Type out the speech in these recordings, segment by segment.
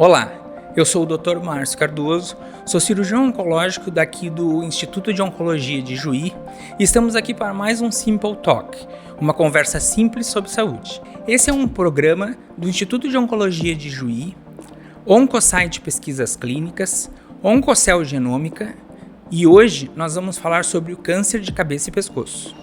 Olá, eu sou o Dr. Márcio Cardoso, sou cirurgião oncológico daqui do Instituto de Oncologia de Juí e estamos aqui para mais um Simple Talk, uma conversa simples sobre saúde. Esse é um programa do Instituto de Oncologia de Juí, Oncosite Pesquisas Clínicas, Oncocell Genômica e hoje nós vamos falar sobre o câncer de cabeça e pescoço.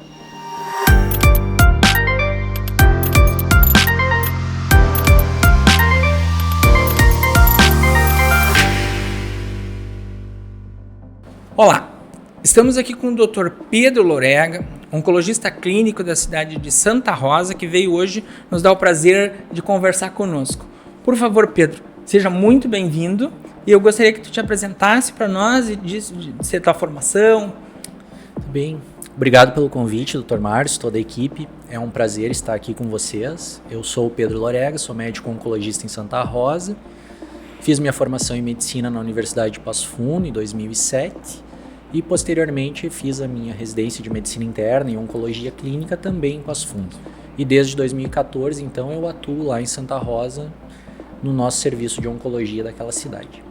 Olá, estamos aqui com o Dr. Pedro Lorega, oncologista clínico da cidade de Santa Rosa, que veio hoje nos dar o prazer de conversar conosco. Por favor, Pedro, seja muito bem-vindo e eu gostaria que tu te apresentasse para nós e disse a tua formação. Tudo bem, obrigado pelo convite, Dr. Márcio, toda a equipe. É um prazer estar aqui com vocês. Eu sou o Pedro Lorega, sou médico oncologista em Santa Rosa. Fiz minha formação em medicina na Universidade de Passo Fundo em 2007 e posteriormente fiz a minha residência de medicina interna e oncologia clínica também em Passo Fundo. E desde 2014, então, eu atuo lá em Santa Rosa no nosso serviço de oncologia daquela cidade.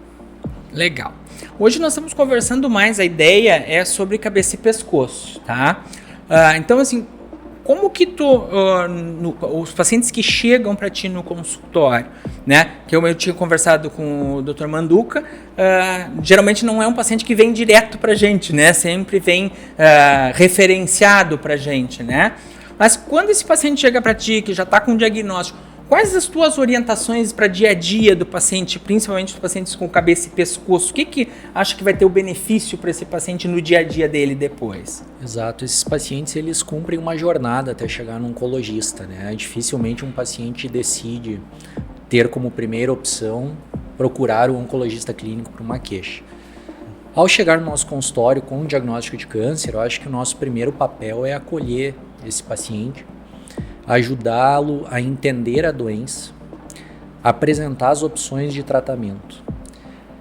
Legal. Hoje nós estamos conversando mais, a ideia é sobre cabeça e pescoço, tá? Então, assim, como que os pacientes que chegam para ti no consultório, né? Que eu tinha conversado com o Dr. Manduca, geralmente não é um paciente que vem direto para a gente, né? Sempre vem referenciado para a gente, né? Mas quando esse paciente chega para ti, que já está com diagnóstico, quais as tuas orientações para dia a dia do paciente, principalmente os pacientes com cabeça e pescoço? O que acha que vai ter o benefício para esse paciente no dia a dia dele depois? Exato, esses pacientes eles cumprem uma jornada até chegar no oncologista, né? Dificilmente um paciente decide ter como primeira opção procurar o oncologista clínico para uma queixa. Ao chegar no nosso consultório com um diagnóstico de câncer, eu acho que o nosso primeiro papel é acolher esse paciente, ajudá-lo a entender a doença, apresentar as opções de tratamento.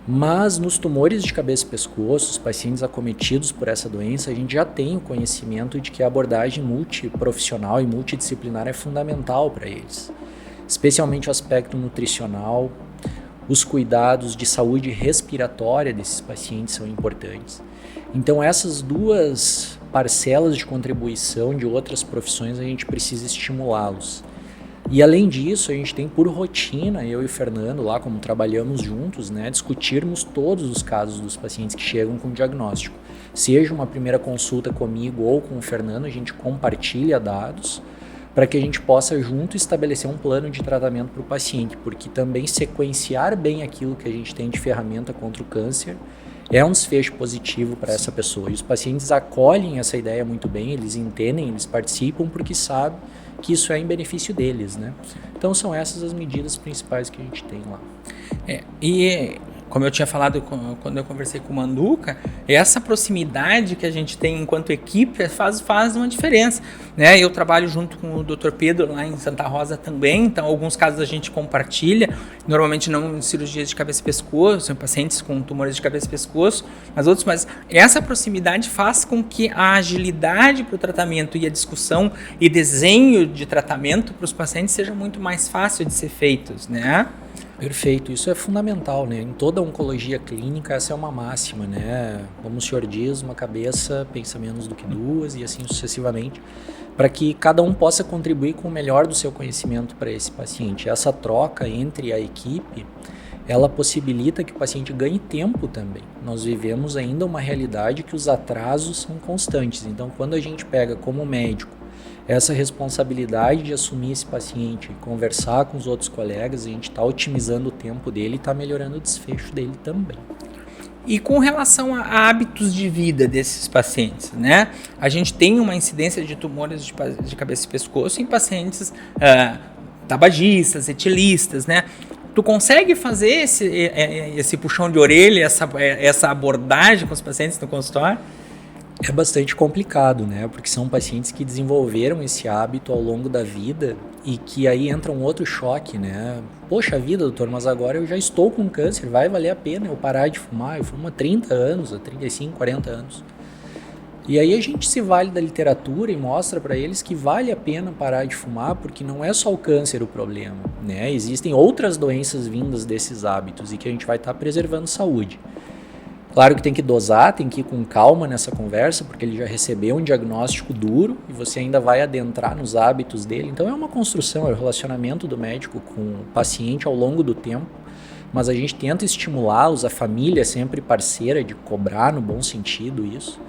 Mas nos tumores de cabeça e pescoço, os pacientes acometidos por essa doença, a gente já tem o conhecimento de que a abordagem multiprofissional e multidisciplinar é fundamental para eles, especialmente o aspecto nutricional. Os cuidados de saúde respiratória desses pacientes são importantes. Então essas duas parcelas de contribuição de outras profissões a gente precisa estimulá-los. E além disso, a gente tem por rotina, eu e o Fernando lá, como trabalhamos juntos, né, discutirmos todos os casos dos pacientes que chegam com diagnóstico. Seja uma primeira consulta comigo ou com o Fernando, a gente compartilha dados para que a gente possa junto estabelecer um plano de tratamento para o paciente, porque também sequenciar bem aquilo que a gente tem de ferramenta contra o câncer é um desfecho positivo para essa pessoa. E os pacientes acolhem essa ideia muito bem, eles entendem, eles participam porque sabem que isso é em benefício deles, né? Então são essas as medidas principais que a gente tem lá. E como eu tinha falado quando eu conversei com o Manduca, essa proximidade que a gente tem enquanto equipe faz uma diferença, né? Eu trabalho junto com o Dr. Pedro lá em Santa Rosa também, então alguns casos a gente compartilha, normalmente não em cirurgias de cabeça e pescoço, em pacientes com tumores de cabeça e pescoço, mas essa proximidade faz com que a agilidade para o tratamento e a discussão e desenho de tratamento para os pacientes seja muito mais fácil de ser feitos, né? Perfeito, isso é fundamental, né? Em toda a oncologia clínica essa é uma máxima, né? Como o senhor diz, uma cabeça pensa menos do que duas e assim sucessivamente, para que cada um possa contribuir com o melhor do seu conhecimento para esse paciente. Essa troca entre a equipe, ela possibilita que o paciente ganhe tempo também. Nós vivemos ainda uma realidade que os atrasos são constantes, então quando a gente pega como médico essa responsabilidade de assumir esse paciente e conversar com os outros colegas, a gente está otimizando o tempo dele e está melhorando o desfecho dele também. E com relação a hábitos de vida desses pacientes, né? A gente tem uma incidência de tumores de cabeça e pescoço em pacientes tabagistas, etilistas, né? Tu consegue fazer esse puxão de orelha, essa abordagem com os pacientes no consultório? É bastante complicado, né? Porque são pacientes que desenvolveram esse hábito ao longo da vida e que aí entra um outro choque, né? Poxa vida, doutor, mas agora eu já estou com câncer, vai valer a pena eu parar de fumar? Eu fumo há 30 anos, há 35, 40 anos. E aí a gente se vale da literatura e mostra para eles que vale a pena parar de fumar, porque não é só o câncer o problema, né? Existem outras doenças vindas desses hábitos e que a gente vai estar preservando saúde. Claro que tem que dosar, tem que ir com calma nessa conversa, porque ele já recebeu um diagnóstico duro e você ainda vai adentrar nos hábitos dele. Então é uma construção, é o relacionamento do médico com o paciente ao longo do tempo, mas a gente tenta estimulá-los, a família é sempre parceira de cobrar no bom sentido isso.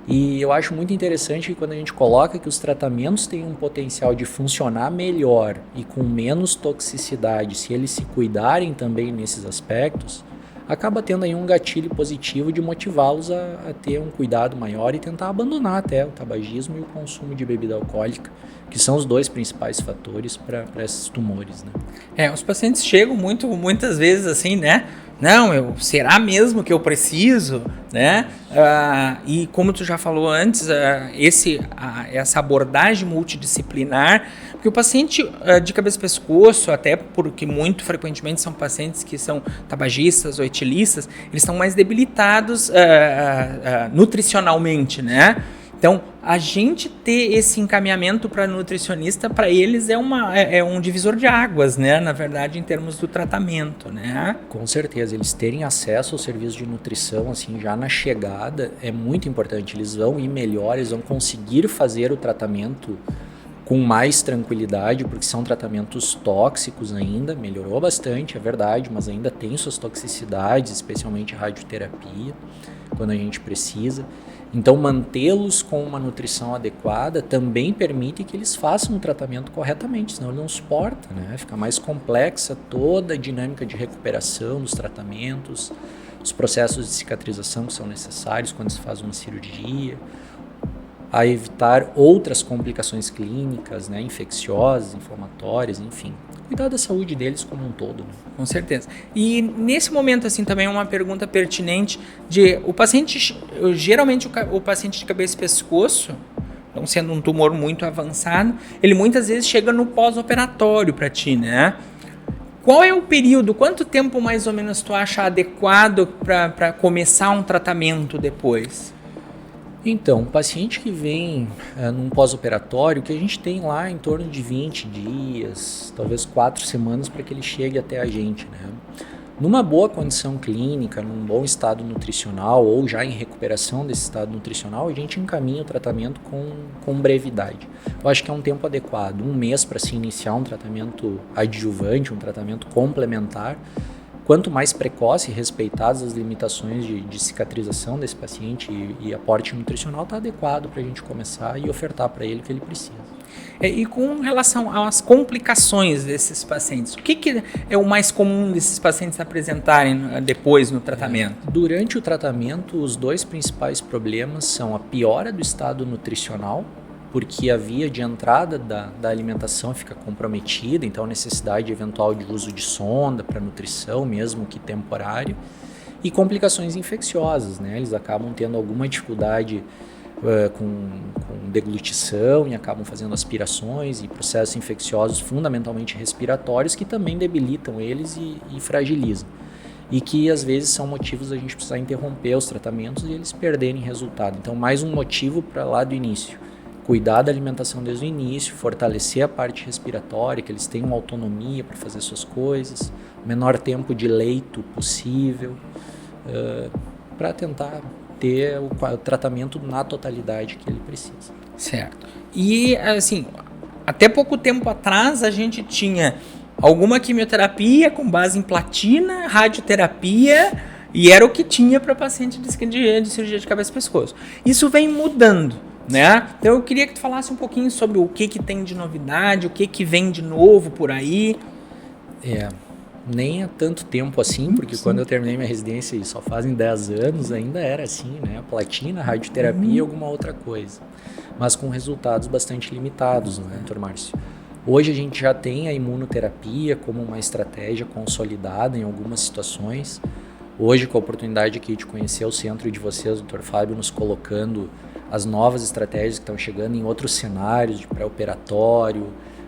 E eu acho muito interessante que quando a gente coloca que os tratamentos têm um potencial de funcionar melhor e com menos toxicidade, se eles se cuidarem também nesses aspectos, acaba tendo aí um gatilho positivo de motivá-los a ter um cuidado maior e tentar abandonar até o tabagismo e o consumo de bebida alcoólica, que são os dois principais fatores para esses tumores, né? Os pacientes chegam muitas vezes assim, né? Não, será mesmo que eu preciso, né? E como tu já falou antes, essa abordagem multidisciplinar, porque o paciente de cabeça e pescoço, até porque muito frequentemente são pacientes que são tabagistas ou etilistas, eles estão mais debilitados nutricionalmente, né? Então, a gente ter esse encaminhamento para nutricionista, para eles é um divisor de águas, né? Na verdade, em termos do tratamento, né? Com certeza, eles terem acesso ao serviço de nutrição, assim, já na chegada, é muito importante. Eles vão ir melhor, eles vão conseguir fazer o tratamento com mais tranquilidade, porque são tratamentos tóxicos ainda, melhorou bastante, é verdade, mas ainda tem suas toxicidades, especialmente a radioterapia, quando a gente precisa. Então, mantê-los com uma nutrição adequada também permite que eles façam o tratamento corretamente, senão ele não suporta, né? Fica mais complexa toda a dinâmica de recuperação dos tratamentos, os processos de cicatrização que são necessários quando se faz uma cirurgia, a evitar outras complicações clínicas, né? Infecciosas, inflamatórias, enfim. Cuidar da saúde deles como um todo, né? Com certeza. E nesse momento, assim, também uma pergunta pertinente de o paciente, geralmente o paciente de cabeça e pescoço, não sendo um tumor muito avançado, ele muitas vezes chega no pós-operatório para ti, né? Qual é o período, quanto tempo mais ou menos tu acha adequado para começar um tratamento depois? Então, o paciente que vem num pós-operatório, que a gente tem lá em torno de 20 dias, talvez 4 semanas para que ele chegue até a gente, né? Numa boa condição clínica, num bom estado nutricional ou já em recuperação desse estado nutricional, a gente encaminha o tratamento com brevidade. Eu acho que é um tempo adequado, 1 mês para se iniciar um tratamento adjuvante, um tratamento complementar. Quanto mais precoce e respeitadas as limitações de cicatrização desse paciente e aporte nutricional, está adequado para a gente começar e ofertar para ele o que ele precisa. E com relação às complicações desses pacientes, o que é o mais comum desses pacientes apresentarem depois no tratamento? Durante o tratamento, os 2 principais problemas são a piora do estado nutricional, porque a via de entrada da alimentação fica comprometida, então a necessidade eventual de uso de sonda para nutrição, mesmo que temporário, e complicações infecciosas, né? Eles acabam tendo alguma dificuldade com deglutição e acabam fazendo aspirações e processos infecciosos fundamentalmente respiratórios que também debilitam eles e fragilizam. E que às vezes são motivos a gente precisar interromper os tratamentos e eles perderem resultado. Então mais um motivo para lá do início. Cuidar da alimentação desde o início, fortalecer a parte respiratória, que eles tenham autonomia para fazer suas coisas, menor tempo de leito possível, para tentar ter o tratamento na totalidade que ele precisa. Certo. E, assim, até pouco tempo atrás a gente tinha alguma quimioterapia com base em platina, radioterapia, e era o que tinha para paciente de cirurgia de cabeça e pescoço. Isso vem mudando, né? Então eu queria que tu falasse um pouquinho sobre o que tem de novidade, o que vem de novo por aí. Nem há tanto tempo assim, porque quando eu terminei minha residência, e só fazem 10 anos, ainda era assim, né? Platina, radioterapia e alguma outra coisa. Mas com resultados bastante limitados, né, doutor Márcio? Hoje a gente já tem a imunoterapia como uma estratégia consolidada em algumas situações. Hoje, com a oportunidade aqui de conhecer o centro de vocês, doutor Fábio, nos colocando as novas estratégias que estão chegando em outros cenários de pré-operatório,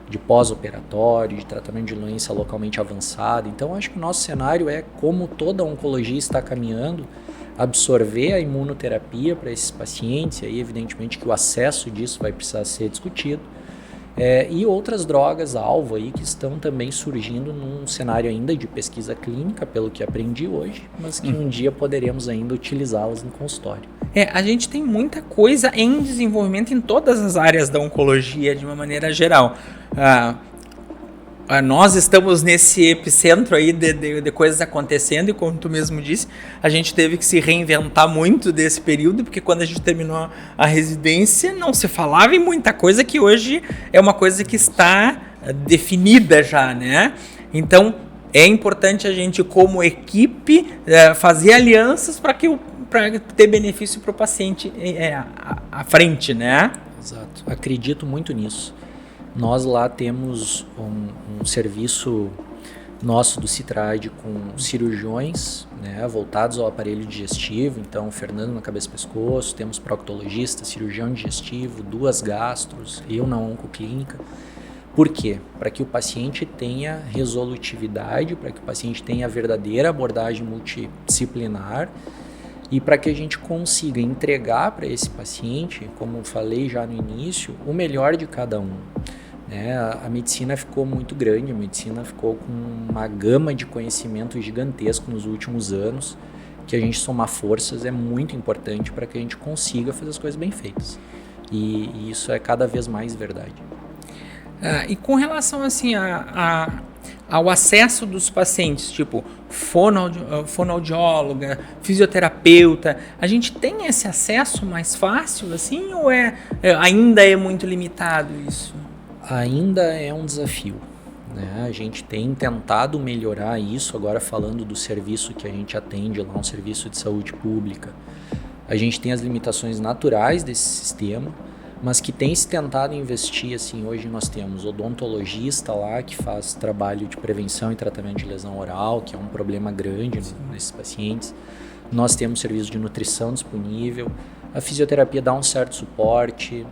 de pós-operatório, de tratamento de doença localmente avançada. Então, acho que o nosso cenário é como toda a oncologia está caminhando, absorver a imunoterapia para esses pacientes, e aí evidentemente que o acesso disso vai precisar ser discutido, e outras drogas-alvo aí que estão também surgindo num cenário ainda de pesquisa clínica, pelo que aprendi hoje, mas que um dia poderemos ainda utilizá-las no consultório. A gente tem muita coisa em desenvolvimento em todas as áreas da oncologia, de uma maneira geral. Nós estamos nesse epicentro aí de coisas acontecendo, e como tu mesmo disse, a gente teve que se reinventar muito desse período, porque quando a gente terminou a residência não se falava em muita coisa que hoje é uma coisa que está definida já, né? Então é importante a gente, como equipe, fazer alianças para ter benefício para o paciente à frente, né? Exato, acredito muito nisso. Nós lá temos um serviço nosso do Citrade com cirurgiões, né, voltados ao aparelho digestivo. Então, Fernando na cabeça e pescoço, temos proctologista, cirurgião digestivo, 2 gastros, eu na oncoclínica. Por quê? Para que o paciente tenha resolutividade, para que o paciente tenha a verdadeira abordagem multidisciplinar e para que a gente consiga entregar para esse paciente, como eu falei já no início, o melhor de cada um. A medicina ficou muito grande, a medicina ficou com uma gama de conhecimento gigantesco nos últimos anos, que a gente somar forças é muito importante para que a gente consiga fazer as coisas bem feitas. E isso é cada vez mais verdade. E com relação assim ao acesso dos pacientes, tipo fonoaudióloga, fisioterapeuta, a gente tem esse acesso mais fácil assim, ou ainda é muito limitado isso? Ainda é um desafio, né? A gente tem tentado melhorar isso, agora falando do serviço que a gente atende lá, um serviço de saúde pública. A gente tem as limitações naturais desse sistema, mas que tem se tentado investir, assim, hoje nós temos odontologista lá que faz trabalho de prevenção e tratamento de lesão oral, que é um problema grande nesses pacientes. Nós temos serviço de nutrição disponível, a fisioterapia dá um certo suporte,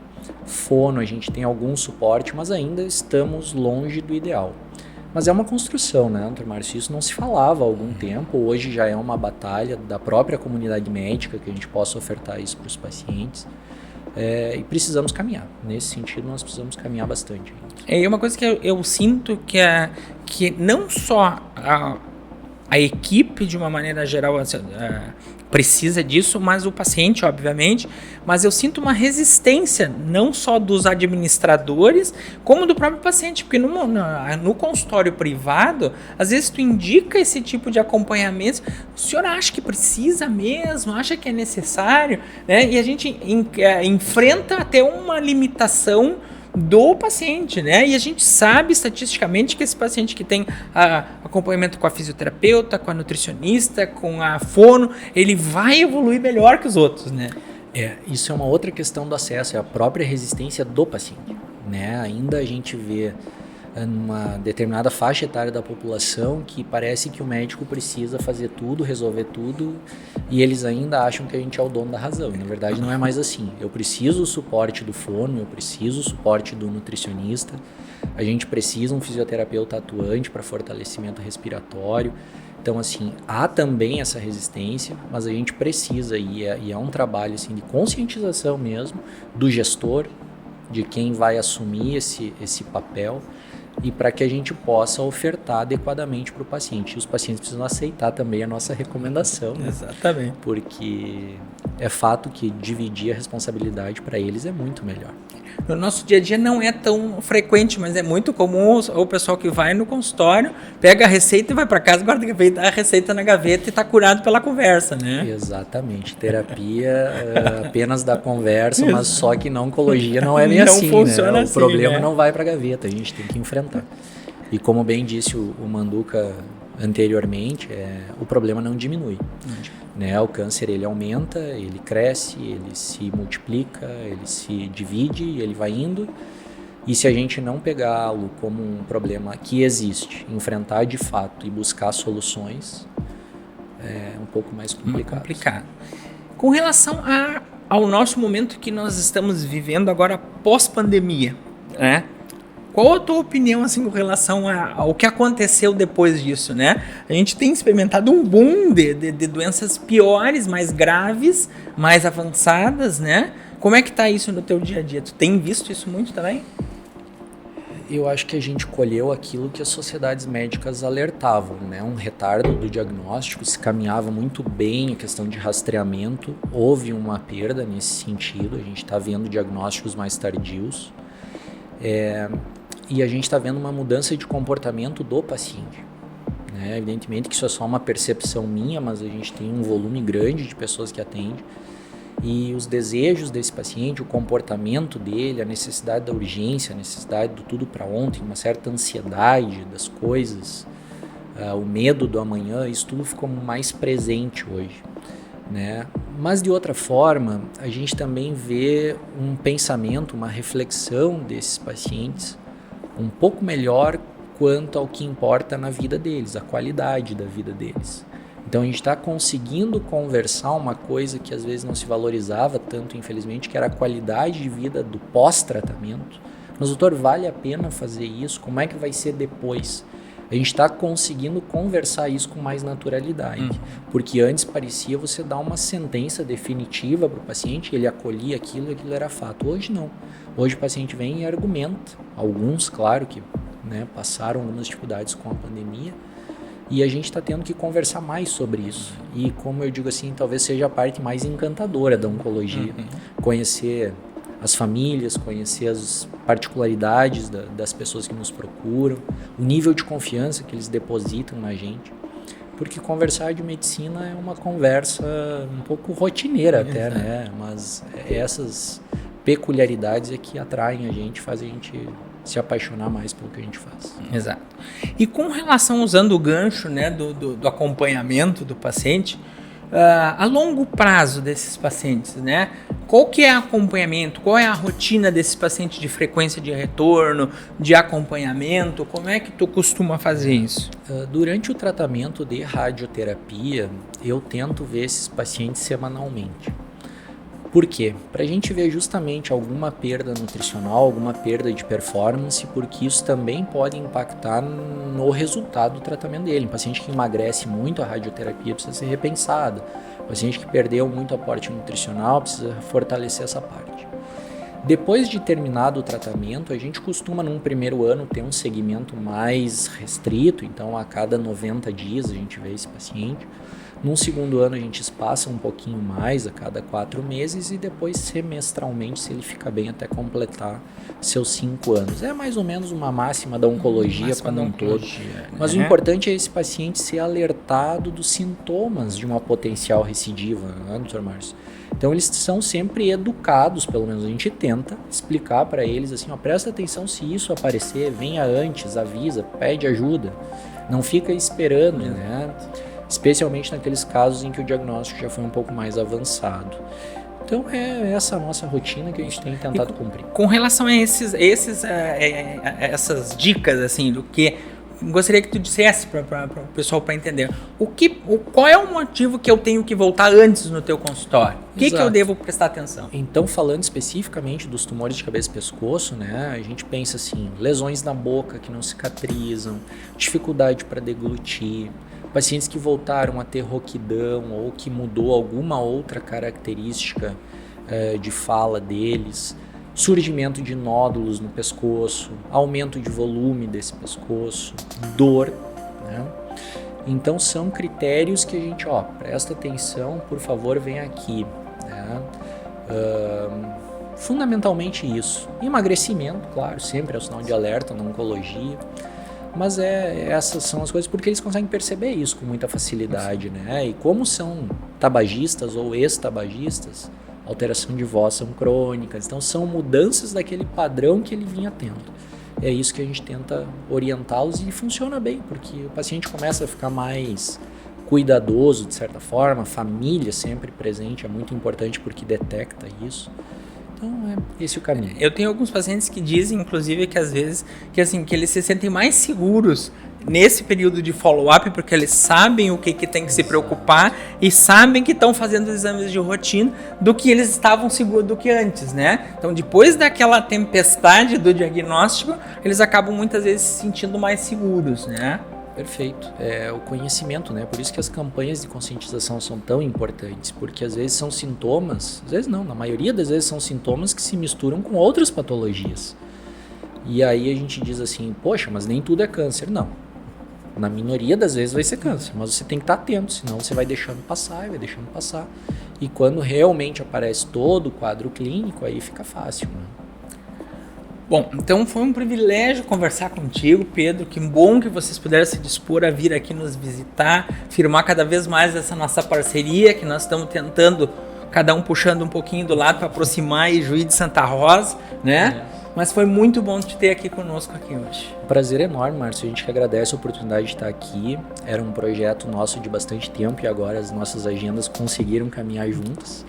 fono a gente tem algum suporte, mas ainda estamos longe do ideal. Mas é uma construção, né, Dr. Márcio? Isso não se falava há algum tempo, hoje já é uma batalha da própria comunidade médica que a gente possa ofertar isso para os pacientes. E precisamos caminhar. Nesse sentido, nós precisamos caminhar bastante. É uma coisa que eu sinto que não só a equipe, de uma maneira geral, precisa disso, mas o paciente, obviamente, mas eu sinto uma resistência, não só dos administradores, como do próprio paciente, porque no consultório privado, às vezes tu indica esse tipo de acompanhamento, o senhor acha que precisa mesmo, acha que é necessário, né? E a gente enfrenta até uma limitação do paciente, né? E a gente sabe estatisticamente que esse paciente que tem acompanhamento com a fisioterapeuta, com a nutricionista, com a fono, ele vai evoluir melhor que os outros, né? Isso é uma outra questão do acesso, é a própria resistência do paciente, né? Ainda a gente vê numa determinada faixa etária da população que parece que o médico precisa fazer tudo, resolver tudo, e eles ainda acham que a gente é o dono da razão. E, na verdade, não é mais assim. Eu preciso o suporte do fono, eu preciso o suporte do nutricionista, a gente precisa um fisioterapeuta atuante para fortalecimento respiratório. Então, assim, há também essa resistência, mas a gente precisa, e é um trabalho assim, de conscientização mesmo, do gestor, de quem vai assumir esse papel, e para que a gente possa ofertar adequadamente para o paciente. E os pacientes precisam aceitar também a nossa recomendação. Né? Exatamente. Porque é fato que dividir a responsabilidade para eles é muito melhor. No nosso dia a dia não é tão frequente, mas é muito comum o pessoal que vai no consultório, pega a receita e vai para casa, guarda a receita na gaveta e está curado pela conversa, né? Exatamente. Terapia apenas da conversa, mas só que na oncologia não é bem não assim, funciona né? assim, o problema né? não vai para a gaveta, a gente tem que enfrentar. E como bem disse o Manduca anteriormente, o problema não diminui. Né? O câncer ele aumenta, ele cresce, ele se multiplica, ele se divide, ele vai indo. E se a gente não pegá-lo como um problema que existe, enfrentar de fato e buscar soluções, é um pouco mais complicado. Com relação ao nosso momento que nós estamos vivendo agora pós-pandemia, né? Qual a tua opinião assim com relação ao que aconteceu depois disso, né? A gente tem experimentado um boom de doenças piores, mais graves, mais avançadas, né? Como é que tá isso no teu dia a dia? Tu tem visto isso muito também? Eu acho que a gente colheu aquilo que as sociedades médicas alertavam, né? Um retardo do diagnóstico, se caminhava muito bem a questão de rastreamento, houve uma perda nesse sentido, a gente está vendo diagnósticos mais tardios, e a gente está vendo uma mudança de comportamento do paciente. Né? Evidentemente que isso é só uma percepção minha, mas a gente tem um volume grande de pessoas que atende, e os desejos desse paciente, o comportamento dele, a necessidade da urgência, a necessidade do tudo para ontem, uma certa ansiedade das coisas, o medo do amanhã, isso tudo ficou mais presente hoje, né? Mas de outra forma, a gente também vê um pensamento, uma reflexão desses pacientes um pouco melhor quanto ao que importa na vida deles, a qualidade da vida deles. Então a gente está conseguindo conversar uma coisa que às vezes não se valorizava tanto, infelizmente, que era a qualidade de vida do pós-tratamento. Mas, doutor, vale a pena fazer isso? Como é que vai ser depois? A gente está conseguindo conversar isso com mais naturalidade. Porque antes parecia você dar uma sentença definitiva para o paciente, ele acolhia aquilo e aquilo era fato. Hoje não. Hoje o paciente vem e argumenta. Alguns, claro, que passaram algumas dificuldades com a pandemia, e a gente está tendo que conversar mais sobre isso. E como eu digo assim, talvez seja a parte mais encantadora da oncologia. Conhecer as famílias, conhecer as particularidades das pessoas que nos procuram, o nível de confiança que eles depositam na gente. Porque conversar de medicina é uma conversa um pouco rotineira até, né? Mas essas peculiaridades é que atraem a gente, fazem a gente se apaixonar mais pelo que a gente faz. Exato. E com relação, usando o gancho, né, do acompanhamento do paciente, a longo prazo desses pacientes, né? Qual que é o acompanhamento? Qual é a rotina desses pacientes de frequência de retorno, de acompanhamento? Como é que tu costuma fazer isso? Durante o tratamento de radioterapia, eu tento ver esses pacientes semanalmente. Por quê? Para a gente ver justamente alguma perda nutricional, alguma perda de performance, porque isso também pode impactar no resultado do tratamento dele. Um paciente que emagrece muito, a radioterapia precisa ser repensada. Um paciente que perdeu muito aporte nutricional precisa fortalecer essa parte. Depois de terminado o tratamento, a gente costuma num primeiro ano ter um segmento mais restrito, então a cada 90 dias a gente vê esse paciente. Num segundo ano a gente espaça um pouquinho mais, a cada 4 meses, e depois semestralmente, se ele fica bem, até completar seus 5 anos. É mais ou menos uma máxima da oncologia como um todo. Mas o importante é esse paciente ser alertado dos sintomas de uma potencial recidiva, né, doutor Márcio? Então eles são sempre educados, pelo menos a gente tenta explicar para eles assim, presta atenção se isso aparecer, venha antes, avisa, pede ajuda, não fica esperando, né? Especialmente naqueles casos em que o diagnóstico já foi um pouco mais avançado. Então é essa a nossa rotina que a gente tem tentado cumprir. Com relação a essas dicas, assim, do que gostaria que tu dissesse para o pessoal para entender. Qual é o motivo que eu tenho que voltar antes no teu consultório? O que eu devo prestar atenção? Então, falando especificamente dos tumores de cabeça e pescoço, né, a gente pensa assim, lesões na boca que não cicatrizam, dificuldade para deglutir, pacientes que voltaram a ter rouquidão ou que mudou alguma outra característica de fala deles, surgimento de nódulos no pescoço, aumento de volume desse pescoço, dor, né? Então são critérios que a gente, presta atenção, por favor, vem aqui, né? Fundamentalmente isso. Emagrecimento, claro, sempre é o sinal de alerta na oncologia. Mas essas são as coisas porque eles conseguem perceber isso com muita facilidade, né? E como são tabagistas ou ex-tabagistas, alteração de voz são crônicas, então são mudanças daquele padrão que ele vinha tendo. É isso que a gente tenta orientá-los e funciona bem, porque o paciente começa a ficar mais cuidadoso de certa forma, a família sempre presente é muito importante porque detecta isso. Então, esse o caminho. Eu tenho alguns pacientes que dizem, inclusive, que às vezes, que eles se sentem mais seguros nesse período de follow-up, porque eles sabem o que tem que se preocupar e sabem que estão fazendo exames de rotina do que eles estavam seguros do que antes, né? Então, depois daquela tempestade do diagnóstico, eles acabam muitas vezes se sentindo mais seguros, né? Perfeito. É o conhecimento, né? Por isso que as campanhas de conscientização são tão importantes, porque às vezes são sintomas, às vezes não, na maioria das vezes são sintomas que se misturam com outras patologias. E aí a gente diz assim, poxa, mas nem tudo é câncer. Não. Na minoria das vezes vai ser câncer, mas você tem que estar atento, senão você vai deixando passar e vai deixando passar. E quando realmente aparece todo o quadro clínico, aí fica fácil, né? Bom, então foi um privilégio conversar contigo, Pedro. Que bom que vocês puderam se dispor a vir aqui nos visitar, firmar cada vez mais essa nossa parceria, que nós estamos tentando, cada um puxando um pouquinho do lado para aproximar aí Juiz de Santa Rosa, né? Mas foi muito bom te ter aqui conosco aqui hoje. Prazer enorme, Márcio. A gente que agradece a oportunidade de estar aqui. Era um projeto nosso de bastante tempo e agora as nossas agendas conseguiram caminhar juntas.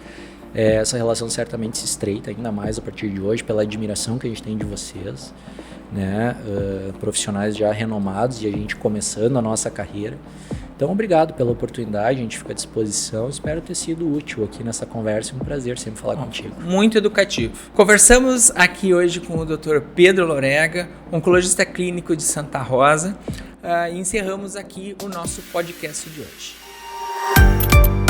Essa relação certamente se estreita ainda mais a partir de hoje pela admiração que a gente tem de vocês, né? Profissionais já renomados e a gente começando a nossa carreira. Então, obrigado pela oportunidade, a gente fica à disposição. Espero ter sido útil aqui nessa conversa. Um prazer sempre falar contigo. Muito educativo. Conversamos aqui hoje com o Dr. Pedro Lorega, oncologista clínico de Santa Rosa, e encerramos aqui o nosso podcast de hoje.